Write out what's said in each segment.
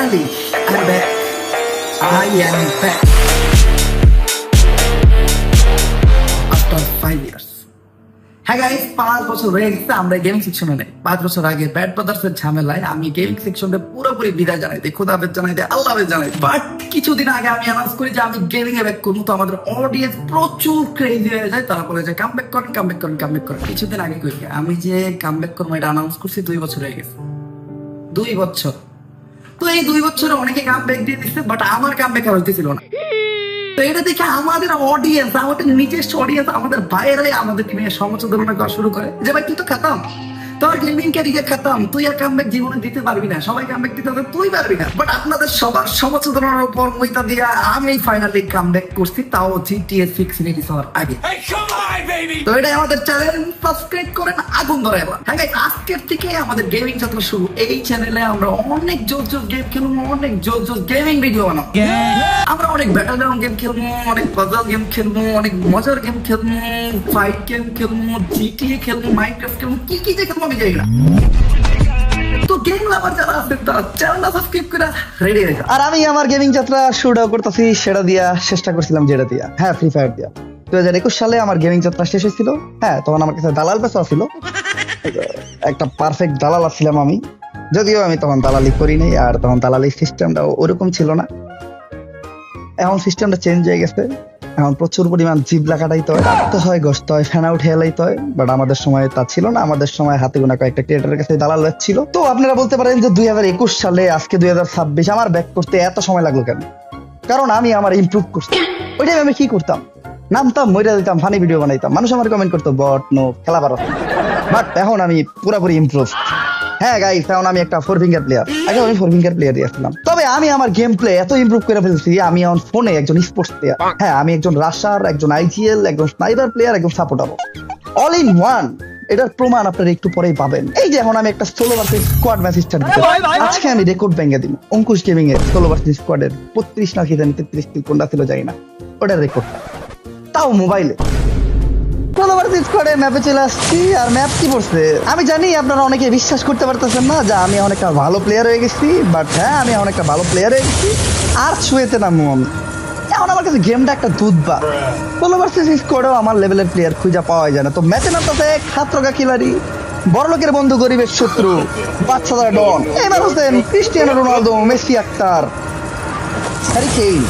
Finally, I'm back. I am back. After 5 years. হ্যাঁ guys, 5 বছর হয়ে গেছে আমরা গেমিং সেকশনে নেই। 5 বছর আগে ব্যাড ব্রাদার্সের ঝামেলায় আমি গেমিং সেকশনে পুরোপুরি বিদায় জানাই দিই, খোদা হাফেজ জানাই দিই, আল্লাহ হাফেজ জানাই দিই। বাট কিছুদিন আগে আমি অ্যানাউন্স করি যে আমি গেমিং এ ব্যাক করবো। তো আমাদের অডিয়েন্স প্রচুর ক্রেজি হয়ে যায়, তারা বলে যে কামব্যাক করেন, কামব্যাক করেন, কামব্যাক করেন। কিছুদিন আগে করি আমি যে কামব্যাক করবো এটা অ্যানাউন্স করছি 2 বছর হয়ে গেছে। 2 বছর। তো এই 2 বছরে অনেকে কামব্যাক দিয়ে দিচ্ছে, বাট আমার কামব্যাক আর হইতেছিল না। তো এটা দেখে আমাদের অডিয়েন্স, আমাদের নিজস্ব অডিয়েন্স, আমাদের বাইরে আমাদেরকে নিয়ে সমালোচনা করা শুরু করে যে ভাই তুই তো খাতাম, তোর গেমিং ক্যারিয়ার খাতাম, তুই আর কামব্যাক জীবনে দিতে পারবি না, সবাই কামব্যাক দিতে হবে, তুই পারবি না। বাট আপনাদের সবার সমালোচনার উপর মইতা দিয়া আমি ফাইনালি কামব্যাক করছি, তাও GTA 6 রিলিজ হওয়ার আগে। তো এটাই আমাদের চ্যানেল, সাবস্ক্রাইব করেন, আগুন ধরে এবার। হ্যাঁ গাইস, আজকের থেকে আমাদের গেমিং যাত্রা শুরু। এই চ্যানেলে আমরা অনেক জোর গেম খেলবো, অনেক জোর গেমিং ভিডিও বানাবো। আমরা অনেক ব্যাটল গ্রাউন্ড গেম খেলবো, অনেক পাজল গেম খেলবো, অনেক মজার গেম খেলবো, ফাইট গেম খেলবো, GTA খেলবো, মাইনক্রাফট খেলবো, কি কি যে খেলবো আমি জানি না। তো গেম লাভার যারা আছেন তারা চ্যানেলটা সাবস্ক্রাইব করে রেডি হয়ে যান। আর আমি আমার গেমিং যাত্রা শুরুটাও করতেছি সেটা দিয়া, চেষ্টা করছিলাম যেটা দিয়া, হ্যাঁ, ফ্রি ফায়ার দিয়া। 2021 সালে আমার গেমিং যাত্রা শেষ হয়েছিল। হ্যাঁ, তখন আমার কাছে দালাল পেশা ছিল, একটা পারফেক্ট দালাল ছিলাম আমি। যদিও আমি তখন দালালি করি নাই, আর তখন দালালি সিস্টেমটা ওরকম ছিল না। এখন সিস্টেমটা চেঞ্জ হয়ে গেছে। এখন প্রচুর পরিমাণ জিবলা কাটাইতে হয়, কাটতে হয়, গসতে হয়, ফ্যান আউট হেলাইতে হয়। বাট আমাদের সময় তা ছিল না। আমাদের সময় হাতে গোনা কয়েকটা ক্রিয়েটরের কাছে দালাল ছিল। তো আপনারা বলতে পারেন যে 2021 সালে আজকে 2026 আমার ব্যাক করতে এত সময় লাগলো কেন? কারণ আমি আমার ইমপ্রুভ করছি। ওইটাই আমি কি করতাম, নামতাম, মইরা দিতাম, ফানি ভিডিও বানাইতাম, মানুষ আমার কমেন্ট করতো বট নো খেলা পারো। বাট এখন আমি পুরোপুরি ইমপ্রুভ। হ্যাঁ গাইস, এখন আমি একটা 4 ফিঙ্গার প্লেয়ার। আগে আমি 4 ফিঙ্গার প্লেয়ারই আসলাম। তবে আমি আমার গেম প্লে এত ইমপ্রুভ করে ফেলছি, আমি এখন ফোনে একজন স্পোর্টস প্লেয়ার। হ্যাঁ, আমি একজন রাশার, একজন IGL, একজন স্নাইপার প্লেয়ার, একজন সাপোর্টার, অল ইন ওয়ান। এটার প্রমাণ আপনারা একটু পরেই পাবেন। এই যে এখন আমি একটা solo versus squad match start দিতে, আজকে আমি রেকর্ড ভেঙে দিব। অঙ্কুশ গেমিং এর সোলো ভার্সেস স্কোয়াডের 32 না কি জানি 33 কিল কোনটা ছিল জানি না, ওটার রেকর্ড, তাও মোবাইলে। ম্যাপে চলে আসছি। আর ম্যাপ কি পড়ছে আমি জানি আপনারা অনেকে বিশ্বাস করতে পারতেছেন না যে আমি অনেক ভালো প্লেয়ার হয়ে গেছি। বাট হ্যাঁ, আমি অনেক ভালো প্লেয়ার হয়ে গেছি। আর ছুঁয়েতে নামবো আমি। এখন আমার কাছে গেমটা একটা দুধ বা সোলো ভার্সেস স্কোয়াডেও আমার লেভেলের প্লেয়ার খুঁজে পাওয়া যায় না। তো ম্যাচে নামতেছে খাত্রগা খিলাড়ি, বড় লোকের বন্ধু, গরিবের শত্রু, বাচ্চাদার ডন, এবার Hossain, Cristiano Ronaldo, Messi, Akhtar, Harry Kane.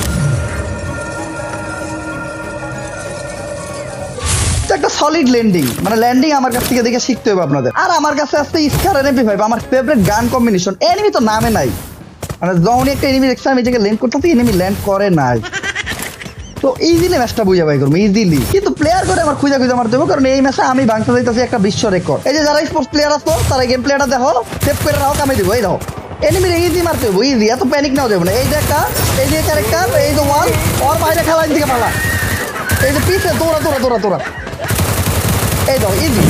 একটা সলিড ল্যান্ডিং, মানে ল্যান্ডিং আমার কাছ থেকে দেখে শিখতে হবে আপনাদের। আর আমার কাছে আসছে স্কার MP5, আমার ফেভারিট গান কম্বিনেশন। এনিমি তো নামে নাই, মানে যখনই একটা এনিমি দেখছে আমি এটাকে ল্যান্ড করতেছি, এনিমি ল্যান্ড করে নাই। তো ইজিলি ম্যাচটা বুঝা বাই করবো ইজিলি। কিন্তু প্লেয়ার করে আমার খুঁজা মারতে হবে, কারণ এই ম্যাচে আমি ভাঙতে যাইতেছি একটা বিশ্ব রেকর্ড। এই যে যারা স্পোর্টস প্লেয়ার আসতো তারা গেম প্লেয়ারটা দেখো, সেভ করে রাখো, কামে দিব। এই দেখো এনিমির ইজি মারতে হবে, ইজি, এত প্যানিক নাও যাবে না। এই যে একটা, এই যে ক্যারেক্টার, এই যে ওয়াল, ওর বাইরে খেলা দিকে পালা, এই যে পিছে দৌড়া দৌড়া দৌড়া দৌড়া, এই দাও ইজি।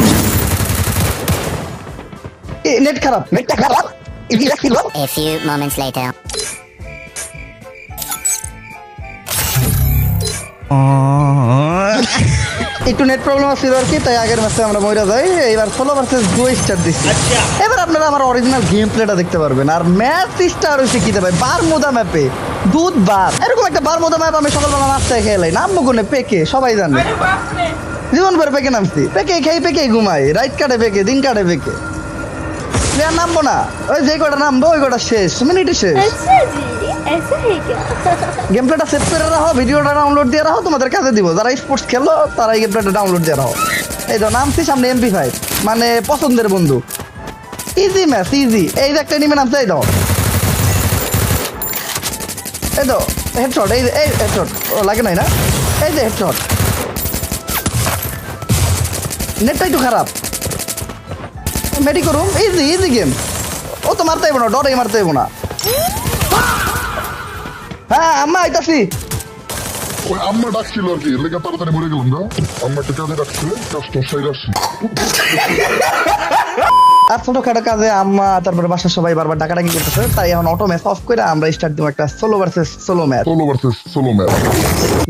নেট খারাপ, নেটটা খারাপ। A few moments later. একটু নেট প্রবলেম আছে আর কি, তাই আগের ম্যাচে আমরা মইরা যাই। এবার সোলো ভার্সেস ডুও স্টার্ট দিচ্ছি। এবার আপনারা আমার অরিজিনাল গেম প্লেটা দেখতে পারবেন। আর ম্যাচ স্টার হইছে কি ভাই, বারমুদা ম্যাপে, দুধ বার, এরকম একটা বারমুদা ম্যাপ আমি সকালবেলা নাস্তায় খেলাই। নামবো কোনে? পেকে, সবাই জানে, জীবন ভর পেকে নামছি। পেকে খেয়ে পেকে ঘুমাই, রাইট কাটে পেকে, দিন কাটে পেকে। প্লেয়ার নামবো না, ওই যে কটা নামবো ওই কটা শেষ, মিনিটে শেষ। ऐसा है क्या? গেম প্লেটা সেভ করে রাখো, ভিডিওটা ডাউনলোড দিয়ে রাখো, তোমাদের কাছে দিব। যারা স্পোর্টস খেলো তারা এই গেম প্লেটা ডাউনলোড দিয়ে রাখো। এই তো নামছি, সামনে MP5, মানে পছন্দের বন্ধু। Easy match, easy. এই যে একটা এনিমি নামছে, এই দাও, এই তো হেডশট, এই হেডশট, ও লাগে নাই না, এই যে হেডশট। নেটটা একটু খারাপ, মেডি করুন, ইজি ইজি গেম। ও তো মারতে হইব না, ডরে মারতে হইব না। হ্যাঁ আম্মা আইতাছি, ওই আম্মা ডাকছিল আর কি, লেগে তাড়াতাড়ি মরে গেলাম না। আম্মা একটা কাজে ডাকছে, কাজটা সাইড আসছি। আর ছোটখাটো কাজে আম্মা তারপরে বাসার সবাই বারবার ডাকাডাকি করতেছে, তাই এখন অটো ম্যাচ অফ করে আমরা স্টার্ট দিব একটা solo versus solo match. Solo versus solo match.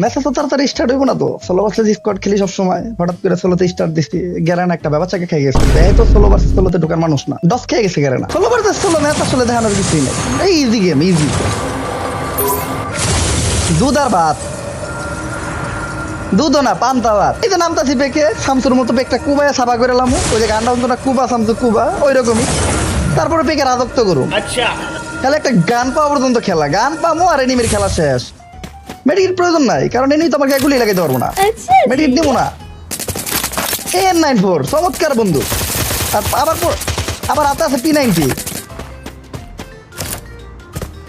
ম্যাচে তো তাড়াতাড়ি স্টার্ট হইব না তো, সোলো ভার্সেস স্কোয়াড খেলি সবসময়, হঠাৎ করে সোলোতে স্টার্ট দিচ্ছি, গ্যারেনা একটা ব্যাপারটাকে খেয়ে গেছে। এই তো সোলো ভার্সেস সোলোতে ঢোকার মানুষ না, ডস খেয়ে গেছে Garena. Solo versus solo match আসলে দেখানোর কিছুই নেই, এই ইজি গেম, ইজি। দুধ আর ভাত, দুধও না পান্তা ভাত। এই যে নামতাছি পেকে, শামসুর মতো পেকটা কুবায় সাফা করে লামু, ওই যে গানটা হতো না কুবা শামসু কুবা, ওই রকমই। তারপরে পেকে রাজত্ব করুম। তাহলে একটা গান পাওয়া পর্যন্ত খেলা, গান পামো আর এনিমির খেলা শেষ। মেডিকেট প্রয়োজন নাই, কারণ এনি তো আমার গায়ে গুলি লাগাইতে পারবো না, अच्छा মেডিকেট দিব না। AN94 চমৎকার বন্ধু। আর আবার হাতে আছে P90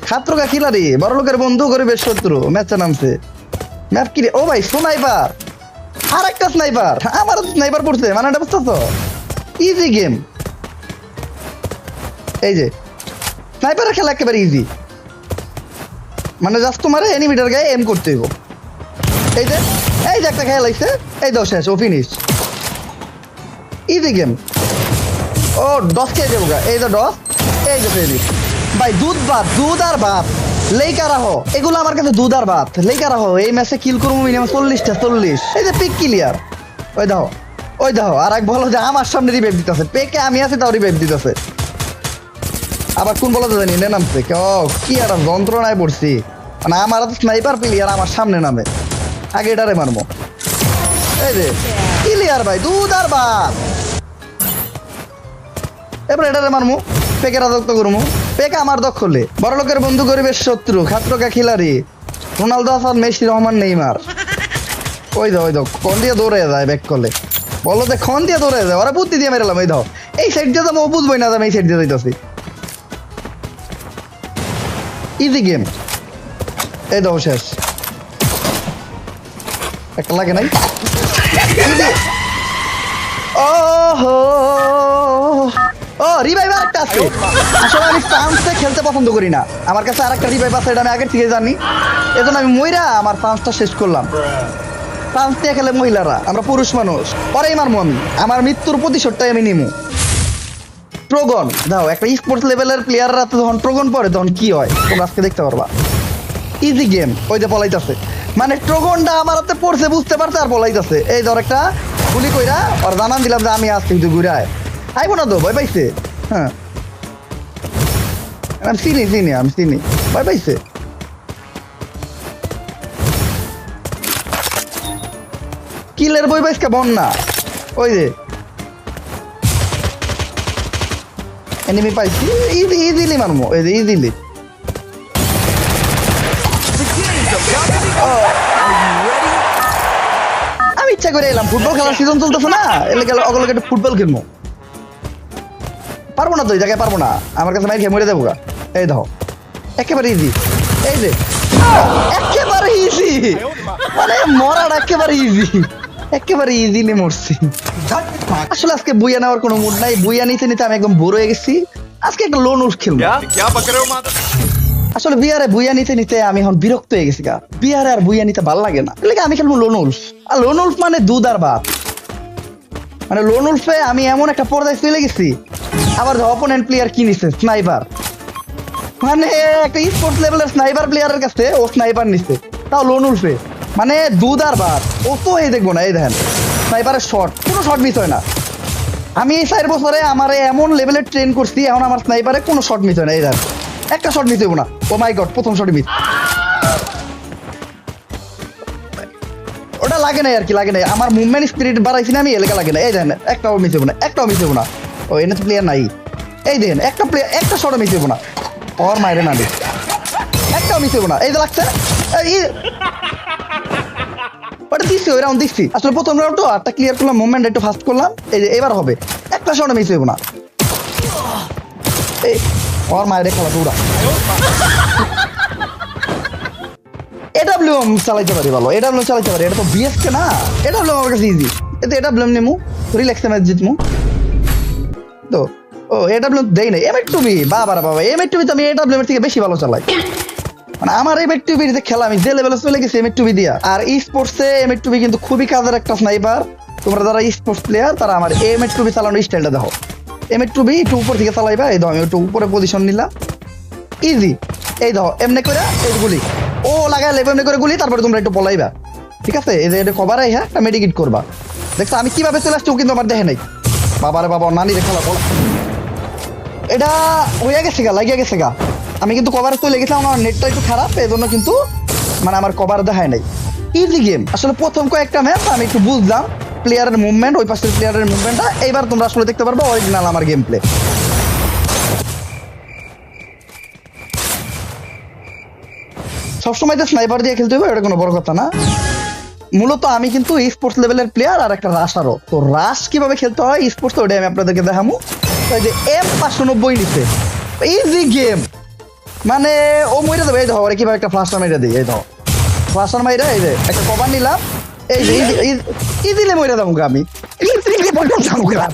খাত্রকা খিলাড়ি, বড় লোকের বন্ধু, গরিবের শত্রু। ম্যাচে নামছে, ম্যাপ কি রে? ও ভাই স্নাইপার, আর একটা স্নাইপার, আমার স্নাইপার পড়ছে, মানে এটা বুঝতেছো? Easy game. এই যে স্নাইপারের খেলা একেবারে ইজি, মানে জাস্ট তোমার এনিমিটার গায়ে এম করতে হইব। এই যে একটা খেলা লাগছে, এই দাও শেষ, ও ফিনিশ। Easy game. ও ডস খেয়ে যাবো গা, এই যে ডস, এই যে ফিনিশ। ভাই দুধ ভাত, দুধ আর ভাত, লেইকা রাখো এগুলো আমার কাছে, দুধ আর ভাত লেইকা রাখো। এই ম্যাচে কিল করবো মিনিমাম 40টা 40। এই যে পিক ক্লিয়ার, ওই দাও ওই দাও। আর এক বলো যে আমার সামনে রিভাইভ দিতেছে, পেকে আমি আছি তাও রিভাইভ দিতেছে। আবার কোন বলা জানি নে নামছে, কি আর যন্ত্রণায় পড়ছি, মানে আমার তো স্নাইপার প্লেয়ার আমার সামনে নামে, আগে এটারে মারবো। এই যে ক্লিয়ার ভাই, দুধ আর ভাত। এবার এটারে মারমু, পেকে রাজত্ব করমু। পেকে আমার দখলে, বড় লোকের বন্ধু, গরিবের শত্রু, খাত্রকা খিলাড়ি, Ronaldo, Hasan, Messi, Rahman, Neymar. ওই দাও কোন দিয়ে দৌড়ে যায় ব্যাক করলে, বলো যে খন দিয়ে দৌড়ে যায়, ওরা বুদ্ধি দিয়ে মেরেলাম। এই দাও, এই সাইড দিয়ে যাবো, বুঝবোই না আমি এই সাইড দিয়ে যাইতেছি। Easy game. এই দাও শেষ, একটা লাগে নাই। ও রিভাইভ আরেকটা আছে। আসলে আমি ফ্রান্সে খেলতে পছন্দ করি না, আমার কাছে আরেকটা রিভাইভ আছে, এটা আমি আগের থেকে জানি, এজন্য আমি মইরা আমার ফ্রান্সটা শেষ করলাম। ফ্রান্স দিয়ে খেলে মহিলারা, আমরা পুরুষ মানুষ, পরেই মারমু আমি, আমার মৃত্যুর প্রতিশোধটাই আমি নিমু। ট্রোগন দাও, একটা স্পোর্টস লেভেলের প্লেয়াররা যখন ট্রোগন পরে তখন কি হয় তোমরা আজকে দেখতে পারবা। Easy game. ওই যে পলাইতেছে, মানে ট্রোগনটা আমার হাতে পড়ছে, বুঝতে পারছে আর পলাইতেছে। এই ধর একটা গুলি কইরা আর জানান দিলাম যে আমি আসছি, কিন্তু ঘুরে আইবো না তো, ভয় পাইছে। হ্যাঁ আমি চিনি ভয় পাইছে। কিলের বই পাইছে বন্যা। ওই যে এনিমি পাইছি, ইজিলি মারমো, এই যে ইজিলি। আমি ইচ্ছা করে এলাম, ফুটবল খেলার সিজন চলতেছে না, এলে গেল অগলকে একটু ফুটবল খেলবো। পারবো না তো, এই জায়গায় পারবো না, আমার কাছে মাইর খেয়ে মরে যাবো গা। এই দেখো একেবারে ইজি, এই যে একেবারে ইজি, মানে মরার একেবারে ইজি, একেবারে ইজিলি মরছি। আসলে আজকে বুইয়া নেওয়ার কোনো মুড নাই, বুইয়া নিতে আমি একদম বোর হয়ে গেছি। আজকে একটা লোন উল্ফ খেলবো। আসলে বিয়ারে বুইয়া নিতে আমি এখন বিরক্ত হয়ে গেছি গা, বিয়ারে আর বুইয়া নিতে ভালো লাগে না, আমি খেলবো লোন উল্ফ। আর লোন উল্ফ মানে দুধ আর ভাত, মানে লোন উল্ফে আমি এমন একটা পর্যায়ে চলে গেছি। আবার অপোনেন্ট প্লেয়ার কি নিচ্ছে, স্নাইপার, মানে একটা স্পোর্টস লেভেলের স্নাইপার প্লেয়ারের কাছে ও স্নাইপার নিচ্ছে, তাও লোন উল্ফে, মানে দুধ আর ভাত। ও তো এই দেখবো না, এই দেখেন স্নাইপারের শট, কোনো শট মিস হয় না। আমি এই 4 বছরে আমার এমন লেভেলের ট্রেন করছি, এখন আমার স্নাইপারে কোনো শট মিস হয় না। এই দেখেন একটা শট মিস হইব না। ও মাই গড, প্রথম শটে মিস। ওটা লাগে নাই আর কি, লাগে নাই, আমার মুভমেন্ট স্পিরিট বাড়াইছি না আমি, এলাকা লাগে না। এই দেখেন একটাও মিস হইব না, একটাও মিস হইব না। ও এনে তো প্লেয়ার নাই, এই দেখেন একটা প্লেয়ার, একটা শটও মিস হইব না। ওর মাইরে না, একটাও মিস হইব না। এই যে লাগছে, ওটা দিচ্ছি, ওই রাউন্ড দিচ্ছি। আসলে প্রথম রাউন্ড আটটা ক্লিয়ার করলাম, মুভমেন্ট একটু ফাস্ট করলাম। এই যে এবার হবে, একটা শটও মিস হইব না। এই ওর মায়ের খেলা পুরা এডাব্লিউএম চালাইতে পারি, ভালো এডাব্লিউএম চালাইতে পারি। এটা তো বিএসকে না, এডাব্লিউএম আমার কাছে ইজি। এতে এডাব্লিউএম নেমু, রিল্যাক্সে ম্যাচ জিতমু তো। ও এডাব্লিউএম দেই নাই, এমএ টুবি বাবা, এমএ টুবি তো আমি এডাব্লিউএম এর থেকে বেশি ভালো চালাই। মানে আমার M8 যে খেলা আমি যে লেভেলে চলে গেছি M8 দিয়া। আর স্পোর্টসে M8 কিন্তু খুবই কাজের একটা স্নাইপার। তোমরা যারা স্পোর্টস প্লেয়ার তারা আমার M8 চালানোর স্টাইলটা দেখো। M8 একটু উপর থেকে চালাইবা, এই দেখো আমি একটু উপরে পজিশন নিলাম, ইজি। এই দেখো এমনি করে এই গুলি ও লাগাই লেবে এমনি করে গুলি, তারপরে তোমরা একটু পলাইবা, ঠিক আছে? এই যে এটা কভার হ্যাঁ একটা মেডিকেট করবা। দেখছো আমি কিভাবে চলে আসছি ও কিন্তু আমার দেখে নাই। বাবারে বাবা নানি রে খেলা বলা, এটা হয়ে গেছে গা, লাগিয়ে গেছে গা। আমি কিন্তু কভারে চলে গেছিলাম, আমার নেটটা একটু খারাপ, এই জন্য কিন্তু মানে আমার কভার দেখায় নাই। ইজি গেম আসলে। প্রথম কয়েকটা ম্যাচ আমি একটু বুঝলাম প্লেয়ারের মুভমেন্ট, ওই পাশের প্লেয়ারের মুভমেন্টটা। এইবার তোমরা আসলে দেখতে পারবে অরিজিনাল আমার গেম প্লে। সবসময় তো স্নাইপার দিয়ে খেলতে হবে এটা কোনো বড় কথা না। মূলত আমি কিন্তু স্পোর্টস লেভেলের প্লেয়ার আর একটা রাশারও। তো রাশ কিভাবে খেলতে হয় স্পোর্টস, ওটাই আমি আপনাদেরকে দেখাবো। এই যে M590 নিচ্ছে, ইজি গেম। মানে ও মরে যাবে। এই দেখো ওরা কিভাবে একটা ফ্লাশার মাইরা দিই, এই দেখো ফ্লাশার মাইরা, এই যে একটা কভার নিলাম, এই যে ইজিলি মরে যাবো আমি।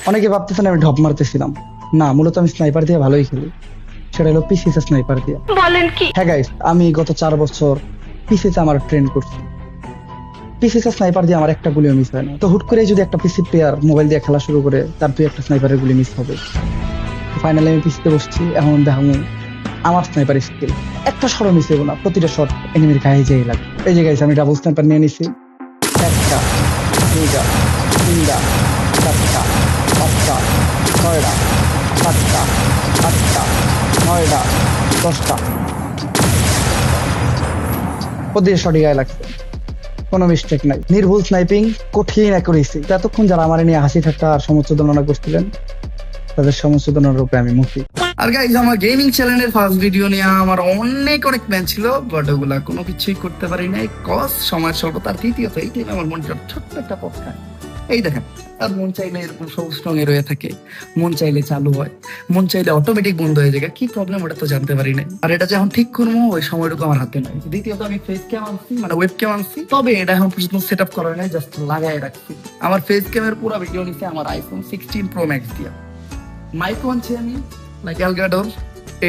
অনেকে ভাবতেছেন আমি ঢপ মারতেছিলাম, না মূলত আমি স্নাইপার দিয়ে ভালোই খেলি, সেটা হলো পিসিতে স্নাইপার দিয়ে। বলেন কি? হ্যাঁ গাইস, আমি গত 4 বছর পিসিতে আমার ট্রেন করছি। পিসিতে স্নাইপার দিয়ে আমার একটা গুলিও মিস হয় না। তো হুট করে যদি একটা পিসি প্লেয়ার মোবাইল দিয়ে খেলা শুরু করে, তার 2-1টা স্নাইপারের গুলি মিস হবে। ফাইনালি আমি পিসিতে বসছি, এখন দেখাবো আমার স্নাইপার স্কিল। একটা শট মিস হইব না, প্রতিটা শট এনিমির গায়ে যেই লাগবে। এই যে গাইস আমি ডাবল স্নাইপার নিয়ে নিছি, 1টা 2টা 3টা 4টা 5টা 6টা 7টা 8টা 9টা 10টা, প্রতিটা শটই গায়ে লাগছে, কোনো মিস্টেক নাই। নির্ভুল স্নাইপিং, কঠিন অ্যাকুরেসি। এতক্ষণ যারা আমার নিয়ে হাসি ঠাট্টা আর সমুচ্চদনা করছিলেন, তাদের সমুচ্চদনার রূপে আমি মুক্তি। আর গাইজ আমার গেমিং চ্যানেলের ফার্স্ট ভিডিও নিয়ে আমার অনেক প্ল্যান ছিল, বাট ওগুলা কোনো কিছুই করতে পারি নাই, কজ সময়ের স্বল্পতা। আর দ্বিতীয়ত এই টাইমে আমার মনটা ছোট্ট একটা পথ। এই দেখেন, আর মন চাইলে এরকম সবুজ রঙে রয়ে থাকে, মন চাইলে চালু হয়, মন চাইলে অটোমেটিক বন্ধ হয়ে যায়। কি প্রবলেম ওটা তো জানতে পারি নাই। আর এটা যখন ঠিক করবো ওই সময়টুকু আমার হাতে নাই। দ্বিতীয়ত আমি ফেস ক্যাম আনছি, মানে ওয়েব ক্যাম আনছি, তবে এটা এখন পর্যন্ত সেট আপ করা নাই, জাস্ট লাগাই রাখছি। আমার ফেস ক্যামের পুরো ভিডিও নিচ্ছে আমার iPhone 16 Pro Max দিয়া। মাইক্রো আনছি আমি, লাইক এলগাডোর,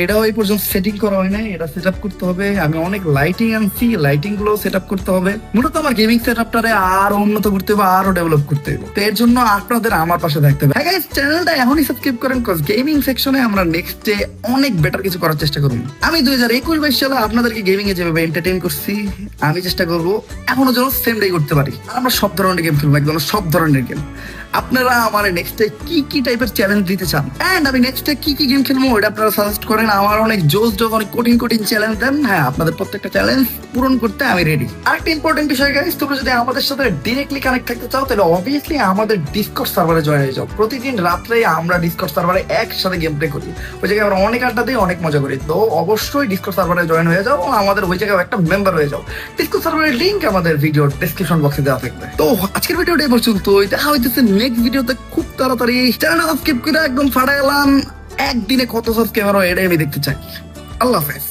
এটাও এই পর্যন্ত সেটিং করা হয় নাই, এটা সেট আপ করতে হবে। আমি অনেক লাইটিং আনছি, লাইটিং গুলো সেট আপ করতে হবে। মূলত আমার গেমিং সেট আপটারে আরো উন্নত করতে হবে, আরো ডেভেলপ করতে হবে। তো এর জন্য আপনাদের আমার পাশে থাকতে হবে। হ্যাঁ গাইস, চ্যানেলটা এখনই সাবস্ক্রাইব করেন, কজ গেমিং সেকশনে আমরা নেক্সট ডে অনেক বেটার কিছু করার চেষ্টা করব। আমি 2021-22 সালে আপনাদেরকে গেমিং এ যেভাবে এন্টারটেইন করছি, আমি চেষ্টা করবো এখনো যেন সেম ডে করতে পারি। আর আমরা সব ধরনের গেম খেলবো, একদম সব ধরনের গেম। আপনারা আমার নেক্সট ডে কি টাইপের চ্যালেঞ্জ দিতে চান, এন্ড আমি নেক্সট ডে কি গেম খেলবো এটা আপনারা সাজেস্ট করেন। আমার অনেক জোস অনেক কঠিন চ্যালেঞ্জ দেন। হ্যাঁ, আপনাদের প্রত্যেকটা চ্যালেঞ্জ পূরণ করতে আমি রেডি। আরেকটা ইম্পর্টেন্ট বিষয় গাইস, তোমরা যদি আমাদের সাথে ডিরেক্টলি কানেক্ট থাকতে চাও, তাহলে অবভিয়াসলি আমাদের ডিসকর্ড সার্ভারে জয়েন হয়ে যাও। প্রতিদিন রাত্রে আমরা ডিসকর্ড সার্ভারে একসাথে গেম প্লে করি, ওই জায়গায় আমরা অনেক আড্ডা দিই, অনেক মজা করি। তো অবশ্যই ডিসকর্ড সার্ভারে জয়েন হয়ে যাও, আমাদের ওই জায়গায় একটা মেম্বার হয়ে যাও। ডিসকর্ড সার্ভারের লিংক আমাদের ভিডিওর ডেসক্রিপশন বক্সে দেওয়া থাকবে। তো আজকের ভিডিওটা এই পর্যন্তই, দেখা হইতেছে নেক্সট ভিডিওতে খুব তাড়াতাড়ি। চ্যানেলটা সাবস্ক্রাইব করে একদম ফাটাইলাম, একদিনে কত সাবস্ক্রাইবার হয় এটাই আমি দেখতে চাই। আল্লাহ হাফেজ।